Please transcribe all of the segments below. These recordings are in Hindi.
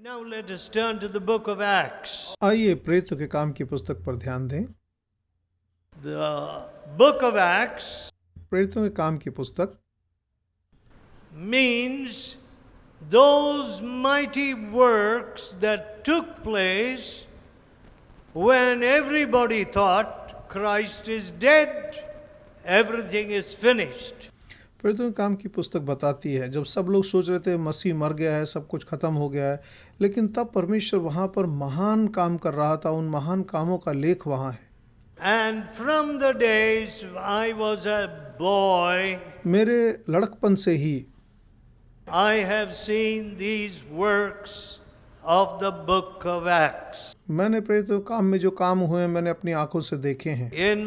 Now let us turn to the book of Acts. आइए प्रेरितों के काम की पुस्तक पर ध्यान दें। The book of Acts प्रेरितों के काम की पुस्तक means those mighty works that took place when everybody thought Christ is dead, everything is finished. प्रेरितों के काम की पुस्तक बताती है जब सब लोग सोच रहे थे मसीह मर गया है, सब कुछ खत्म हो गया है, लेकिन तब परमेश्वर वहाँ पर महान काम कर रहा था। उन महान कामों का लेख वहाँ है। And from the days I was a boy, मेरे लड़कपन से ही I have seen these works of the book of Acts. मैंने प्रेरितों के काम में जो काम हुए हैं मैंने अपनी आंखों से देखे हैं। In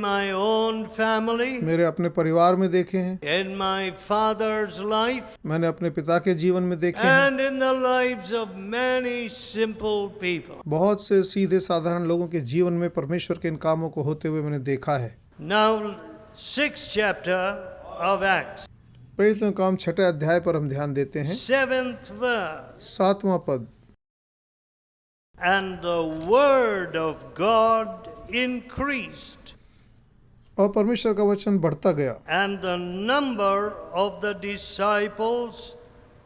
my own family, मेरे अपने परिवार में देखे हैं, in my father's life, मैंने अपने पिता के जीवन में देखे हैं, and in the lives of many simple people. बहुत से सीधे साधारण लोगों के जीवन में परमेश्वर के इन कामों को होते हुए मैंने देखा है। Now, 6th chapter of Acts, प्रेरितों के काम 6 अध्याय पर हम ध्यान देते हैं। 7th verse. 7वां पद, And the word of God increased, और परमेश्वर का वचन बढ़ता गया and the number of the disciples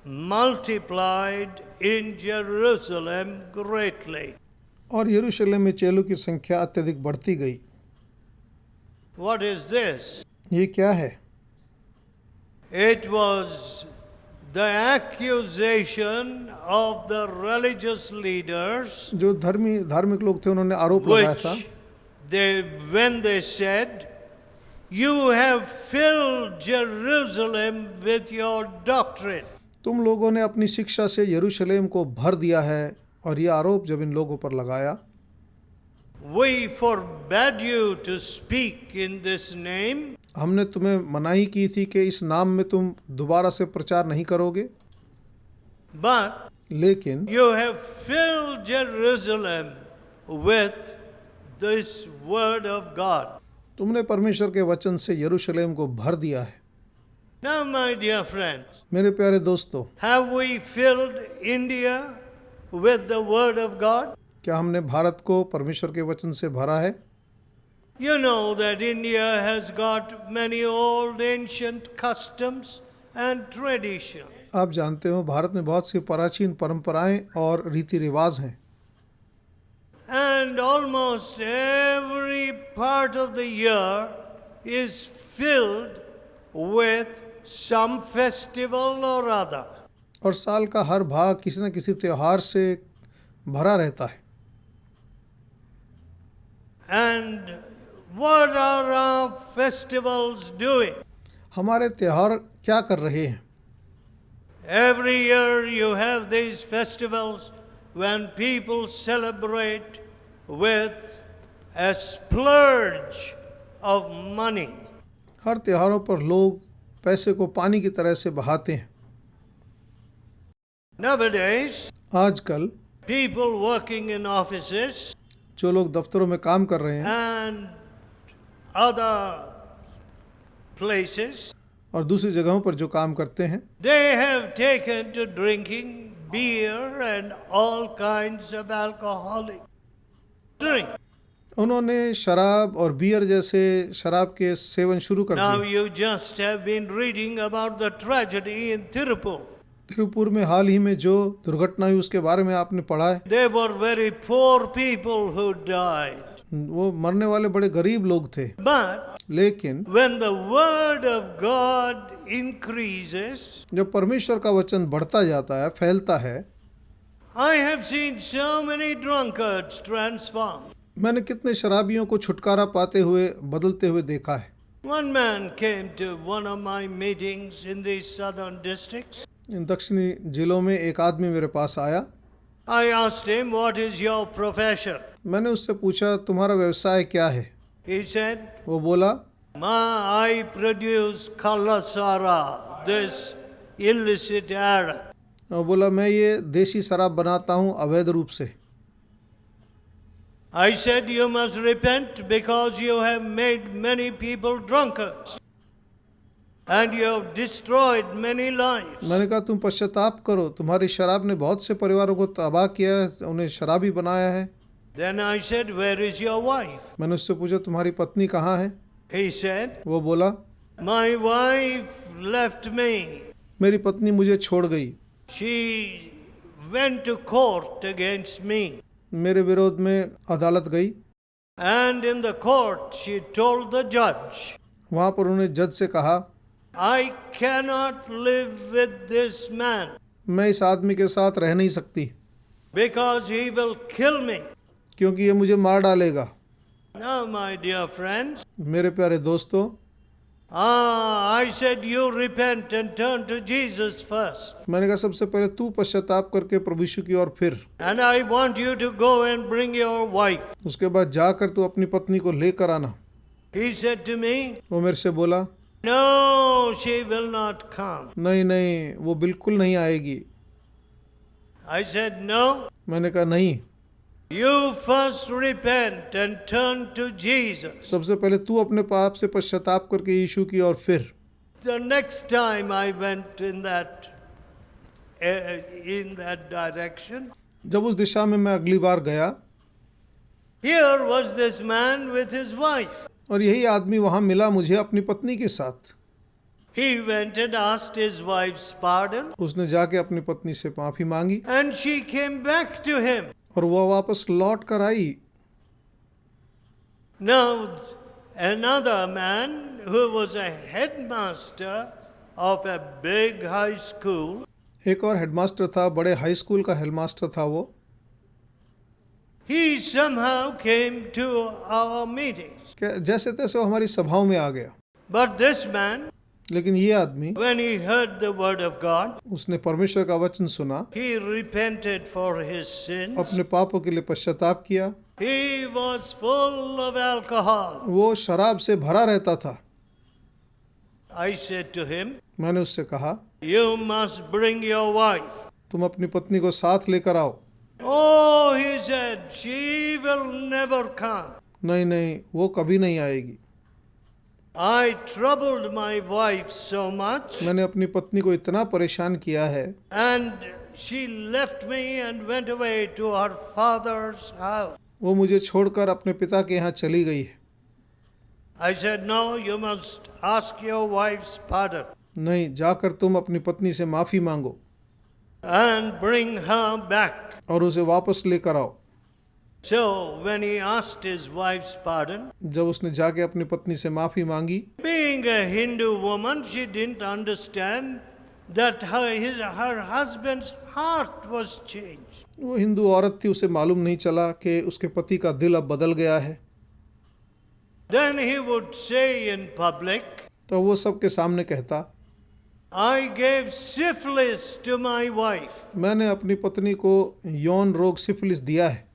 multiplied in Jerusalem greatly. और यरूशलेम में चेलों की संख्या अत्यधिक बढ़ती गई। What is this? ये क्या है? It was the accusation of the religious leaders, जो धार्मिक लोग थे उन्होंने आरोप लगाया था which when they said, "You have filled Jerusalem with your doctrine." तुम लोगों ने अपनी शिक्षा से यरूशलेम को भर दिया है। और ये आरोप जब इन लोगों पर लगाया, We forbade you to speak in this name, हमने तुम्हें मनाही की थी कि इस नाम में तुम दोबारा से प्रचार नहीं करोगे, but लेकिन you have filled Jerusalem with this word of God. तुमने परमेश्वर के वचन से यरूशलेम को भर दिया है। Now, my dear friends, मेरे प्यारे दोस्तों, have we filled India with the word of God? क्या हमने भारत को परमेश्वर के वचन से भरा है? You know that India has got many old ancient customs and traditions. आप जानते हो भारत में बहुत सी प्राचीन परंपराएं और रीति रिवाज हैं, And almost every part of the year is filled with some festival or other. और साल का हर भाग किसी न किसी त्योहार से भरा रहता है। And what are our festivals doing? हमारे त्योहार क्या कर रहे हैं? Every year you have these festivals when people celebrate with a splurge of money. हर त्योहारों पर लोग पैसे को पानी की तरह से बहाते हैं। Nowadays, आजकल people working in offices जो लोग दफ्तरों में काम कर रहे हैं and other places, और दूसरी जगहों पर जो काम करते हैं, they have taken to drinking beer and all kinds of alcoholic drink. उन्होंने शराब और बियर जैसे शराब के सेवन शुरू कर Now दिए। you just have been reading about the tragedy in Tirupur. Tiruppur में हाल ही में जो दुर्घटना हुई उसके बारे में आपने पढ़ा है। They were very poor people who died. वो मरने वाले बड़े गरीब लोग थे, But लेकिन when the word of God increases, जब परमेश्वर का वचन बढ़ता जाता है, फैलता है, I have seen so many drunkards transformed. मैंने कितने शराबियों को छुटकारा पाते हुए बदलते हुए देखा है। One man came to one of my meetings in these southern districts. इन दक्षिणी जिलों में एक आदमी मेरे पास आया। I asked him, "What is your profession?" मैंने उससे पूछा, तुम्हारा व्यवसाय क्या है? He said, वो बोला, I produce kalasara, this illicit arak. वो बोला, मैं ये देशी शराब बनाता हूँ अवैध रूप से। I said, "You must repent because you have made many people drunkards." and you have destroyed many lives. मैंने कहा तुम पश्चाताप करो, तुम्हारी शराब ने बहुत से परिवारों को तबाह किया है, उन्हें शराबी बनाया है। Then I said, where is your wife? मैंने उससे पूछा तुम्हारी पत्नी कहाँ है? He said, वो बोला my wife left me. मेरी पत्नी मुझे छोड़ गई, She went to court against me. मेरे विरोध में अदालत गई, And in the court, she told the judge, वहाँ पर उन्होंने जज से कहा I cannot live with this man मैं इस आदमी के साथ रह नहीं सकती because he will kill me. क्योंकि ये मुझे मार डालेगा। Now, my dear friends, मेरे प्यारे दोस्तों, I said you repent and turn to Jesus first. मैंने कहा सबसे पहले तू पश्चाताप करके प्रभु यीशु की ओर फिर, And I want you to go and bring your wife. उसके बाद जाकर तू अपनी पत्नी को लेकर आना। He said to me, वो मेरे से बोला no, she will not come. नहीं नहीं, वो बिल्कुल नहीं आएगी। I said, no, मैंने कहा नहीं, you first repent and turn to Jesus. सबसे पहले तू अपने पाप से पश्चाताप करके यीशु की ओर फिर। The next time I went in that direction, जब उस दिशा में मैं अगली बार गया, here was this man with his wife. और यही आदमी वहां मिला मुझे अपनी पत्नी के साथ। He went and asked his wife's pardon, उसने जाके अपनी पत्नी से माफी मांगी and she came back to him. और वह वापस लौट कर आई। Now, another man who was a headmaster of a big high school, एक और हेडमास्टर था, बड़े हाई स्कूल का हेडमास्टर था वो। he somehow came to our meetings. जैसे तैसे वो हमारी सभाओं में आ गया। But this man, लेकिन ये आदमी, when he heard the word of God, उसने परमेश्वर का वचन सुना, he repented for his sins. अपने पापों के लिए पश्चाताप किया। He was full of alcohol. वो शराब से भरा रहता था। I said to him, मैंने उससे कहा you must bring your wife. तुम अपनी पत्नी को साथ लेकर आओ। Oh, he said, she will never come. नहीं नहीं, वो कभी नहीं आएगी। I troubled my wife so much, मैंने अपनी पत्नी को इतना परेशान किया है, and she left me and went away to her father's house. वो मुझे छोड़कर अपने पिता के यहाँ चली गई है। I said, no, you must ask your wife's pardon नहीं, जाकर तुम अपनी पत्नी से माफी मांगो and bring her back. और उसे वापस लेकर आओ। So when he asked his wife's pardon, जब उसने जाके अपनी पत्नी से माफी मांगी, being a Hindu woman, she didn't understand that her husband's heart was changed. वो हिंदू औरत थी, उसे मालूम नहीं चला कि उसके पति का दिल अब बदल गया है। Then he would say in public, तो वो सबके सामने कहता, I gave syphilis to my wife. मैंने अपनी पत्नी को यौन रोग सिफिलिस दिया है।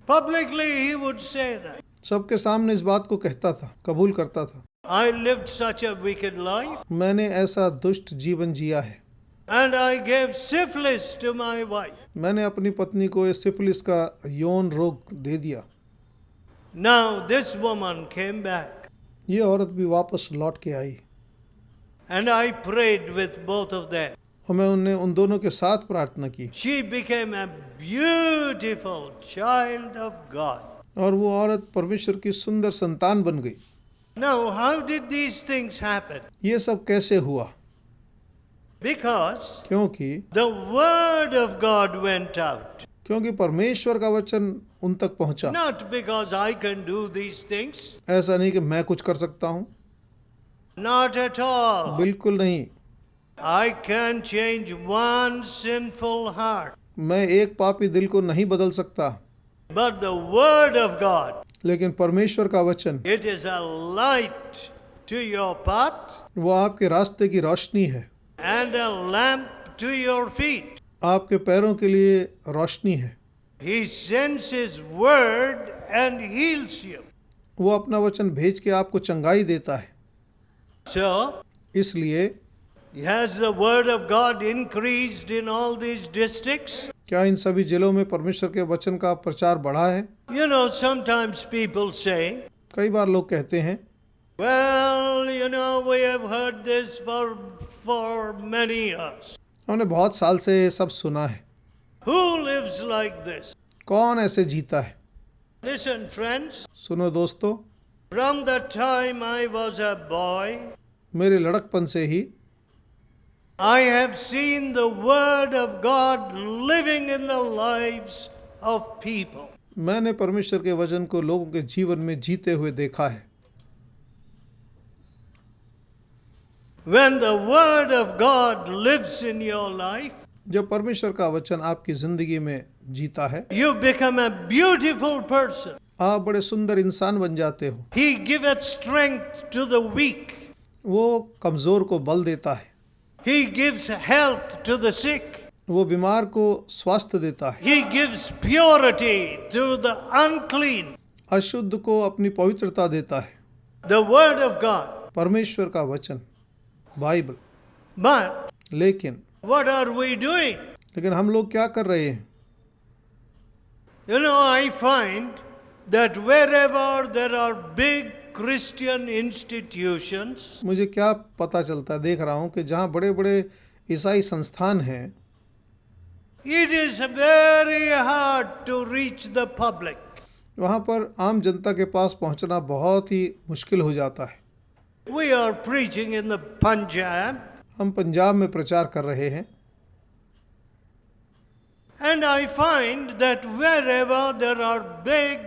Publicly he would say that. सबके सामने इस बात को कहता था, कबूल करता था। I lived such a wicked life, मैंने ऐसा दुष्ट जीवन जिया है। and I gave syphilis to my wife. मैंने अपनी पत्नी को इस सिफिलिस का यौन रोग दे दिया। Now this woman came back, ये औरत भी वापस लौट के आई and I prayed with both of them. और मैं उन दोनों के साथ प्रार्थना की She became a beautiful child of God. और वो औरत परमेश्वर की सुंदर संतान बन गई। Now, how did these things happen? ये सब कैसे हुआ? Because क्योंकि the word of God went out. क्योंकि परमेश्वर का वचन उन तक पहुंचा। Not because I can do these things. ऐसा नहीं कि मैं कुछ कर सकता हूँ, Not at all. बिल्कुल नहीं। I can change one sinful heart. मैं एक पापी दिल को नहीं बदल सकता, But the word of God, लेकिन परमेश्वर का वचन it is a light to your path वो आपके रास्ते की रोशनी है, and a lamp to your feet. आपके पैरों के लिए रोशनी है। He sends his word and heals you. वो अपना वचन भेज के आपको चंगाई देता है। So, इसलिए has the word of God increased in all these districts? क्या इन सभी जिलों में परमेश्वर के वचन का प्रचार बढ़ा है? You know, sometimes people say, कई बार लोग कहते हैं, Well, we have heard this for many years. हमने बहुत साल से ये सब सुना है। Who lives like this? कौन ऐसे जीता है? Listen, friends, सुनो दोस्तों, from the time I was a boy, मेरे लड़कपन से ही I have seen the Word of God living in the lives of people. मैंने परमेश्वर के वचन को लोगों के जीवन में जीते हुए देखा है। When the Word of God lives in your life, जब परमेश्वर का वचन आपकी जिंदगी में जीता है, you become a beautiful person. आप बड़े सुंदर इंसान बन जाते हो। He giveth strength to the weak. वो कमजोर को बल देता है, He gives health to the sick. वो बीमार को स्वास्थ्य देता है, He gives purity to the unclean. अशुद्ध को अपनी पवित्रता देता है। The Word of God. परमेश्वर का वचन, बाइबल। But लेकिन what are we doing? हम लोग क्या कर रहे हैं? I find that wherever there are big Christian institutions, मुझे क्या पता चलता है, देख रहा हूँ कि जहाँ बड़े बड़े ईसाई संस्थान हैं, it is very hard to reach the public. वहाँ पर आम जनता के पास पहुँचना बहुत ही मुश्किल हो जाता है। We are preaching in the Punjab, हम पंजाब में प्रचार कर रहे हैं, and I find that wherever there are big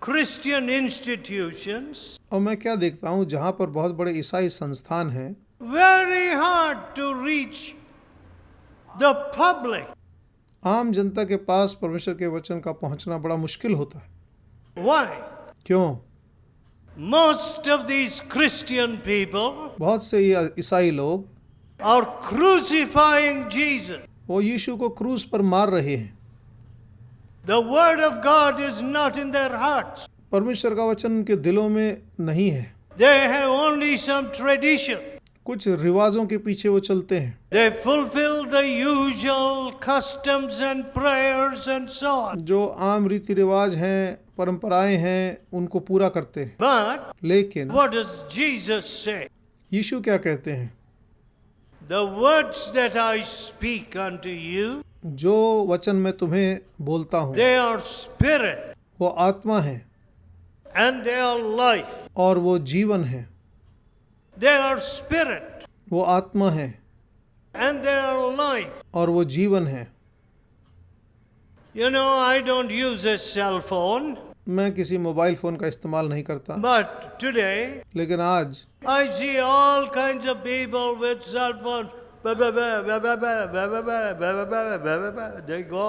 Christian institutions, और मैं क्या देखता हूँ, जहाँ पर बहुत बड़े ईसाई संस्थान हैं, very hard to reach the public. आम जनता के पास परमेश्वर के वचन का पहुँचना बड़ा मुश्किल होता है। Why? क्यों? Most of these Christian people बहुत से ये ईसाई लोग are crucifying Jesus. वो यीशु को क्रूस पर मार रहे हैं। The Word of God is not in their hearts. परमेश्वर का वचन उनके दिलों में नहीं है। They have only some tradition. कुछ रिवाजों के पीछे वो चलते हैं। They fulfill the usual customs and prayers and so on. जो आम रीति रिवाज हैं, परंपराएं हैं, उनको पूरा करते हैं। But लेकिन what does Jesus say? यीशु क्या कहते हैं? The words that I speak unto you, जो वचन मैं तुम्हें बोलता हूँ, they are spirit वो आत्मा है and they are life. और वो जीवन है। They are spirit वो आत्मा है and they are life. और वो जीवन है। I don't use a cell phone, मैं किसी मोबाइल फ़ोन का इस्तेमाल नहीं करता, but today लेकिन आज I see all kinds of people with cell phones. They go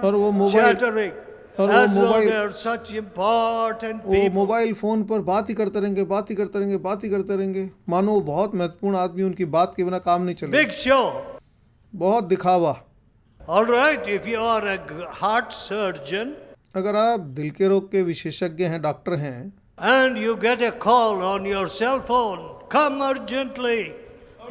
और वो on मोबाइल chattering और वो as though mobile they are such important वो people. मोबाइल फ़ोन पर बात ही करते रहेंगे, बात ही करते रहेंगे, बात ही करते रहेंगे, मानो वो बहुत महत्वपूर्ण आदमी, उनकी बात के बिना काम नहीं चलेगा। Big show. बहुत दिखावा। All right, if you are a heart surgeon अगर आप दिल के रोग के विशेषज्ञ हैं, डॉक्टर हैं, and you get a call on your cell phone, come urgently,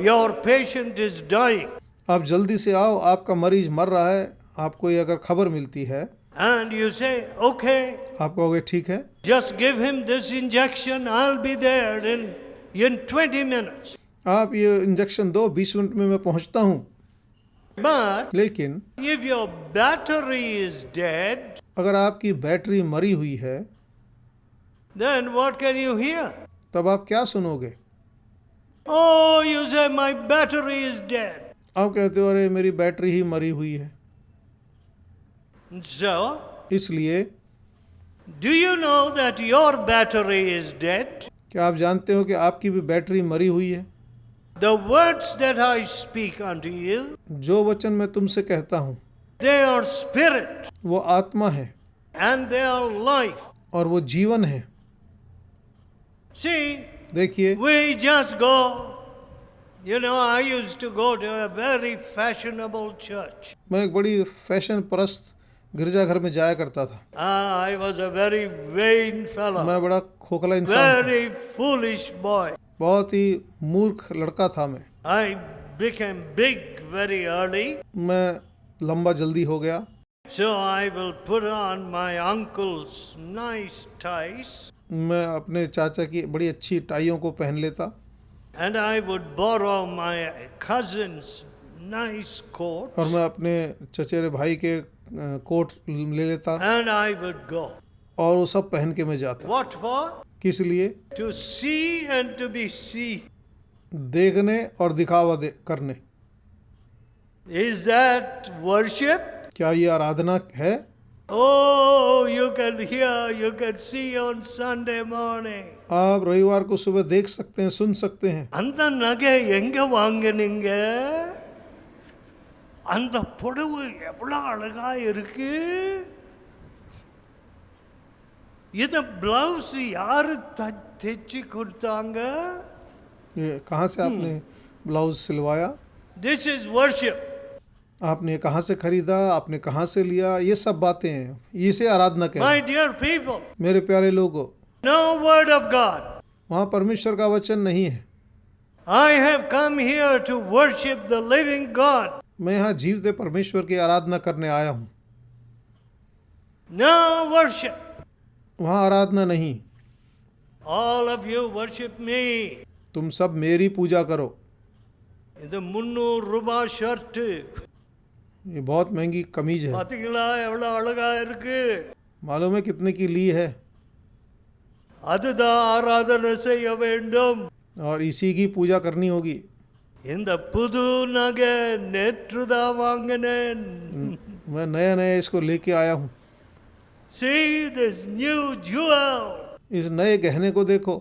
your patient is dying. आप जल्दी से आओ, आपका मरीज मर रहा है, आपको ये अगर खबर मिलती है, And you say, okay, आप कहोगे ठीक है, just give him this injection, I'll be there in 20 minutes. आप ये इंजेक्शन दो, 20 मिनट में मैं पहुंचता हूं। But लेकिन if your battery is dead, अगर आपकी बैटरी मरी हुई है, then what can you hear? तब आप क्या सुनोगे? Oh, you say, my battery is dead. आप कहते हो अरे मेरी बैटरी ही मरी हुई है। So, इसलिए do you know that your battery is dead? क्या आप जानते हो कि आपकी भी बैटरी मरी हुई है? The words that I speak unto you, जो वचन मैं तुमसे कहता हूँ, they are spirit वो आत्मा है and they are life. और वो जीवन है। See, देखिए, we just go. I used to go to a very fashionable church. मैं एक बड़ी फैशन परस्त गिरजाघर में जाया करता था। I was a very vain fellow, मैं बड़ा खोखला इंसान था, very foolish boy. बहुत ही मूर्ख लड़का था मैं। I became big very early, मैं लंबा जल्दी हो गया, so I will put on my uncle's nice ties. मैं अपने चाचा की बड़ी अच्छी टाइयों को पहन लेता and I would borrow my cousin's nice coat, और मैं अपने चचेरे भाई के कोट ले लेता and I would go. और वो सब पहन के मैं जाता। What for? किस लिए? To see and to be seen. देखने और दिखावा करने। Is that worship? क्या ये आराधना है? Oh, you can hear, you can see on Sunday morning. आप रविवार को सुबह देख सकते हैं, सुन सकते हैं। அந்த நகை எங்க வாங்குனீங்க? அந்த புடவை எவ்வளவு அழகா இருக்கு. இந்த பிளவுஸ் யாரு தைச்சு கொடுத்தாங்க? ये कहाँ से आपने ब्लाउज सिलवाया? This is worship. आपने कहाँ से खरीदा? आपने कहाँ से लिया? ये सब बातें हैं, इसे आराधना कहते My हैं। dear people, मेरे प्यारे लोगों, no word of God. वहाँ परमेश्वर का वचन नहीं है। I have come here to worship the living God. मैं यहाँ जीवते परमेश्वर की आराधना करने आया हूँ। No worship. वहाँ आराधना नहीं। All of you worship me. तुम सब मेरी पूजा करो। இந்த 300 ரூபாய் ஷர்ட் ये बहुत महंगी कमीज है। பாத்தீங்களா எவ்வளவு அழகா இருக்கு. मालूम है कितने की ली है? அதுதான் ஆராதனை செய்ய வேண்டும். और इसी की पूजा करनी होगी। இந்த புது நகை நேற்றுதான் வாங்கினேன். मैं नया नया इसको लेके आया हूँ। See this new jewel. इस नए गहने को देखो।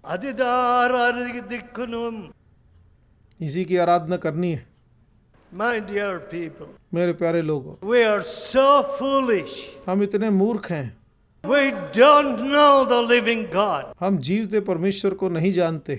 அதுதான் ஆராதிக்கணும். इसी की आराधना करनी है। My dear people, मेरे प्यारे लोगों, we are so foolish. हम इतने मूर्ख हैं। We don't know the living God. हम जीवते परमेश्वर को नहीं जानते।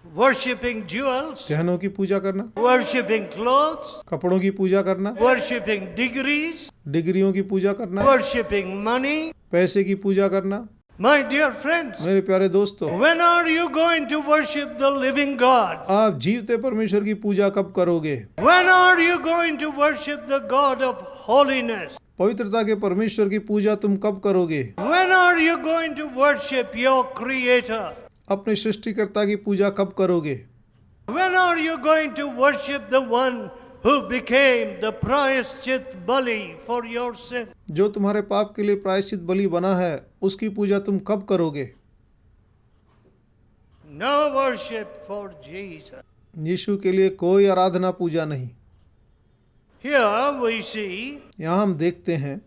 Worshipping jewels, गहनों की पूजा करना, worshipping clothes, कपड़ों की पूजा करना, worshipping degrees, डिग्रियों की पूजा करना, worshipping money. पैसे की पूजा करना। My dear friends, मेरे प्यारे दोस्तों, when are you going to worship the living God? आप जीवते परमेश्वर की पूजा कब करोगे? When are you going to worship the God of holiness? पवित्रता के परमेश्वर की पूजा तुम कब करोगे? When are you going to worship your Creator? अपने सृष्टिकर्ता की पूजा कब करोगे? When are you going to worship the one who became the प्रायश्चित बलि for your sin? जो तुम्हारे पाप के लिए प्रायश्चित बलि बना है, उसकी पूजा तुम कब करोगे? No worship for Jesus. यीशु के लिए कोई आराधना पूजा नहीं। Here we see यहाँ हम देखते हैं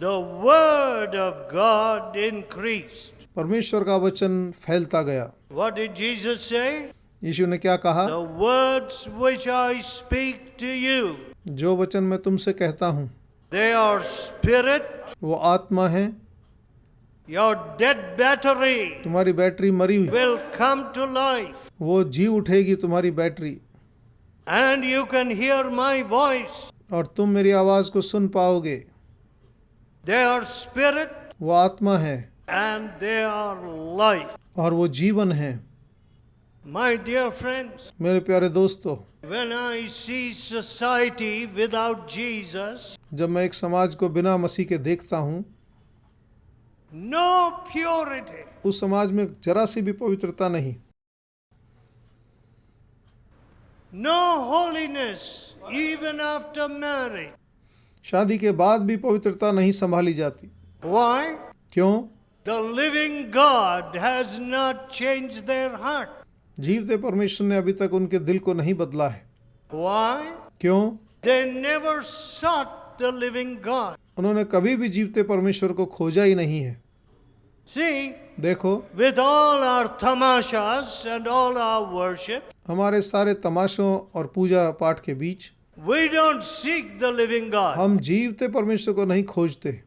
the word of God increased. परमेश्वर का वचन फैलता गया। What did Jesus say? यीशु ने क्या कहा? The words which I speak to you, जो वचन मैं तुमसे कहता हूँ they are spirit. वो आत्मा है। Your dead battery तुम्हारी बैटरी मरी हुई, will come to life, वो जी उठेगी तुम्हारी battery, and you can hear my voice. और तुम मेरी आवाज़ को सुन पाओगे। They are spirit वो आत्मा है and they are life. और वो जीवन है। My dear friends, मेरे प्यारे दोस्तों, when I see society without Jesus, जब मैं एक समाज को बिना मसीह के देखता हूँ, no purity, उस समाज में जरा सी भी पवित्रता नहीं, no holiness, even after marriage. शादी के बाद भी पवित्रता नहीं संभाली जाती। Why? क्यों? The living God has not changed their heart. जीवते परमेश्वर ने अभी तक उनके दिल को नहीं बदला है। Why? क्यों? They never sought the living God. उन्होंने कभी भी जीवते परमेश्वर को खोजा ही नहीं है। See, देखो, with all our tamashas and all our worship, हमारे सारे तमाशों और पूजा पाठ के बीच we don't seek the living God. हम जीवते परमेश्वर को नहीं खोजते।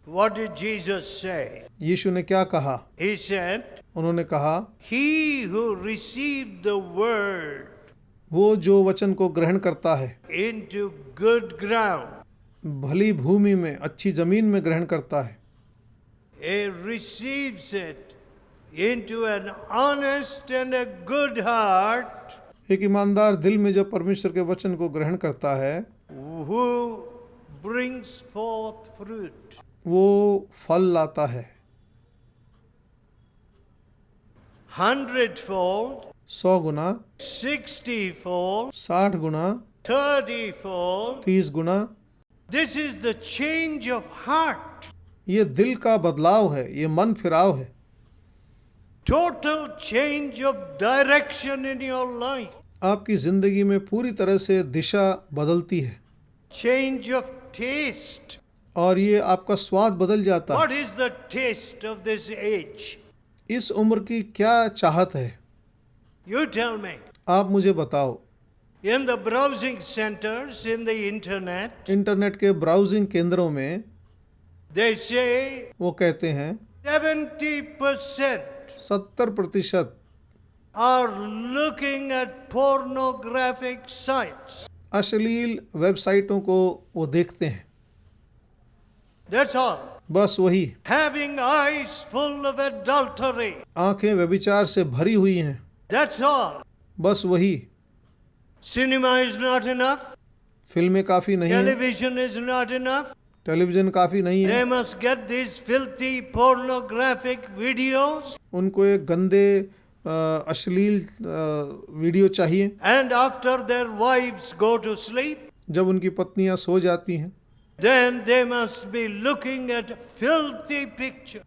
What did Jesus say? यीशु ने क्या कहा? He said, उन्होंने कहा, he who received the word वो जो वचन को ग्रहण करता है, into good ground, भली भूमि में, अच्छी जमीन में ग्रहण करता है, he receives it into an honest and a good heart, एक ईमानदार दिल में जब परमेश्वर के वचन को ग्रहण करता है, who brings forth fruit. वो फल लाता है 100-fold, 100 Guna, 60-fold, 60 Guna, 30-fold. 30 Guna. This is the change of heart. ये दिल का बदलाव है, ये मन फिराव है, Total change of direction in your life. आपकी जिंदगी में पूरी तरह से दिशा बदलती है Change of taste. और ये आपका स्वाद बदल जाता है। What is the taste of this age? इस उम्र की क्या चाहत है, You tell me. आप मुझे बताओ। In the browsing centers, in the internet, internet के ब्राउजिंग केंद्रों में they say वो कहते हैं 70% 70% are looking at pornographic sites. अश्लील वेबसाइटों को वो देखते हैं, That's all. बस वही। Having eyes full of adultery. आंखें व्यभिचार से भरी हुई हैं, That's all. बस वही। Cinema is not enough. फिल्में काफ़ी नहीं है, Television is not enough. Television काफ़ी नहीं है, They must get these filthy pornographic videos. उनको एक गंदे अश्लील वीडियो चाहिए। And after their wives go to sleep, जब उनकी पत्नियां सो जाती हैं then they must be looking at filthy pictures.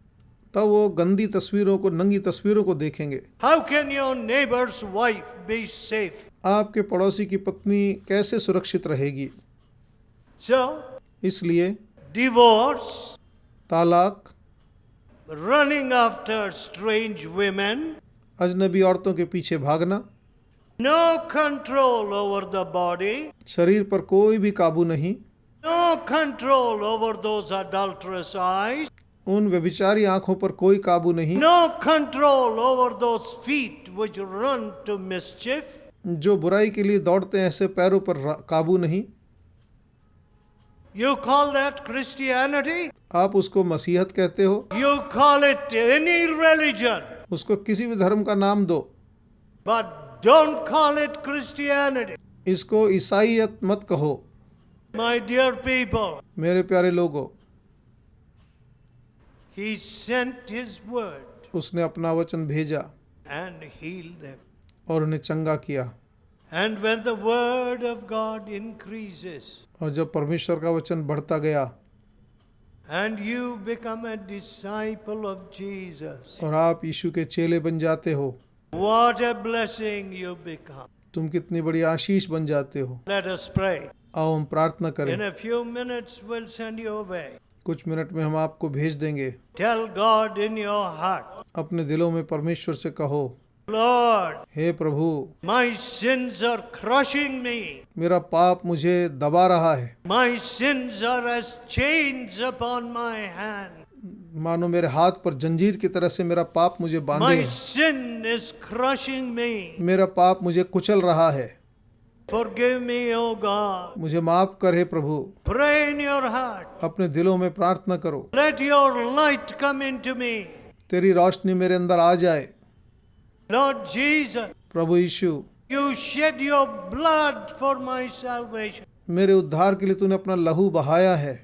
तब वो गंदी तस्वीरों को, नंगी तस्वीरों को देखेंगे। How can your neighbor's wife be safe? आपके पड़ोसी की पत्नी कैसे सुरक्षित रहेगी? So, इसलिए divorce, तालाक, running after strange women, अजनबी औरतों के पीछे भागना, no control over the body, शरीर पर कोई भी काबू नहीं, no control over those adulterous eyes, उन व्यभिचारी आंखों पर कोई काबू नहीं, no control over those feet which run to mischief. जो बुराई के लिए दौड़ते हैं ऐसे पैरों पर काबू नहीं। You call that Christianity? आप उसको मसीहत कहते हो, You call it any religion, उसको किसी भी धर्म का नाम दो, but don't call it Christianity. इसको ईसाईयत मत कहो। My dear people, मेरे प्यारे लोगों, He sent His word उसने अपना वचन भेजा and healed them. और उन्हें चंगा किया। And when the word of God increases और जब परमेश्वर का वचन बढ़ता गया and you become a disciple of Jesus, और आप यीशु के चेले बन जाते हो, what a blessing you become. तुम कितनी बड़ी आशीष बन जाते हो। Let us pray. आओ हम प्रार्थना करें। In a few minutes, we'll send you away. कुछ मिनट में हम आपको भेज देंगे। Tell God in your heart, अपने दिलों में परमेश्वर से कहो, Lord, hey Prabhu, my sins are crushing me. मेरा पाप मुझे दबा रहा है, My sins are as chains upon my hand. मानो मेरे हाथ पर जंजीर की तरह से मेरा पाप मुझे बांधे My है। sin is crushing me. मेरा पाप मुझे कुचल रहा है, Forgive me, O God. मुझे माफ कर हे प्रभु। Pray in your heart. अपने दिलों में प्रार्थना करो, Let your light come into me. तेरी रोशनी मेरे अंदर आ जाए। Lord Jesus, Prabhu Yeshu, you shed your blood for my salvation. मेरे उद्धार के लिए तूने अपना लहू बहाया है।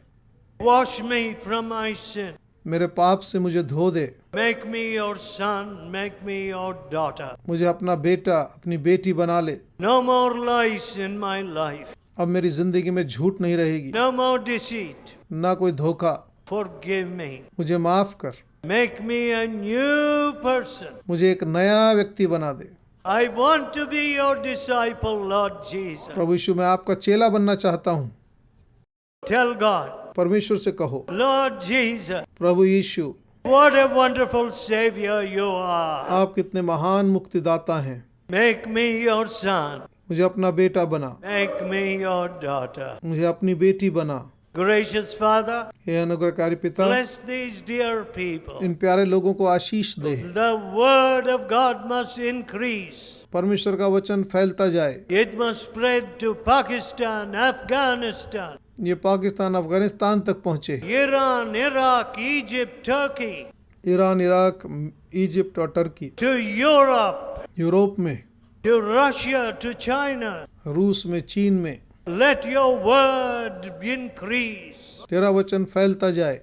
Wash me from my sin. मेरे पाप से मुझे धो दे। Make me your son, make me your daughter. मुझे अपना बेटा, अपनी बेटी बना ले। No more lies in my life. अब मेरी जिंदगी में झूठ नहीं रहेगी, No more deceit. ना कोई धोखा। Forgive me. मुझे माफ कर, Make me a new person. मुझे एक नया व्यक्ति बना दे। I want to be your disciple, Lord Jesus. प्रभु यीशु, मैं आपका चेला बनना चाहता हूँ। Tell God, परमेश्वर से कहो, Lord Jesus, Prabhu Yeshu, what a wonderful Savior you are. आप कितने महान मुक्तिदाता हैं। Make me your son. मुझे अपना बेटा बना, Make me your daughter. मुझे अपनी बेटी बना। Gracious Father, हे अनुग्रहकारी पिता, bless these dear people. इन प्यारे लोगों को आशीष दे। The word of God must increase. परमेश्वर का वचन फैलता जाए। It must spread to Pakistan, Afghanistan, ये पाकिस्तान, अफगानिस्तान तक पहुँचे, Iran, Iraq, Egypt, Turkey, Iran, Iraq, Egypt और टर्की, to Europe, यूरोप में, to Russia, to China. रूस में, चीन में। Let your word increase. तेरा वचन फैलता जाए।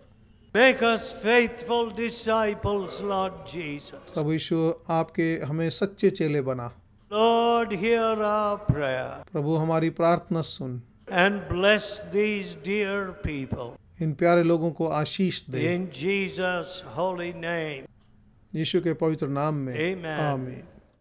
Make us faithful disciples, Lord Jesus. प्रभु यीशु आपके हमें सच्चे चेले बना। Lord, hear our prayer प्रभु हमारी प्रार्थना सुन, and bless these dear people. इन प्यारे लोगों को आशीष दे, In Jesus' holy name. यीशु के पवित्र नाम में Amen. आमीन।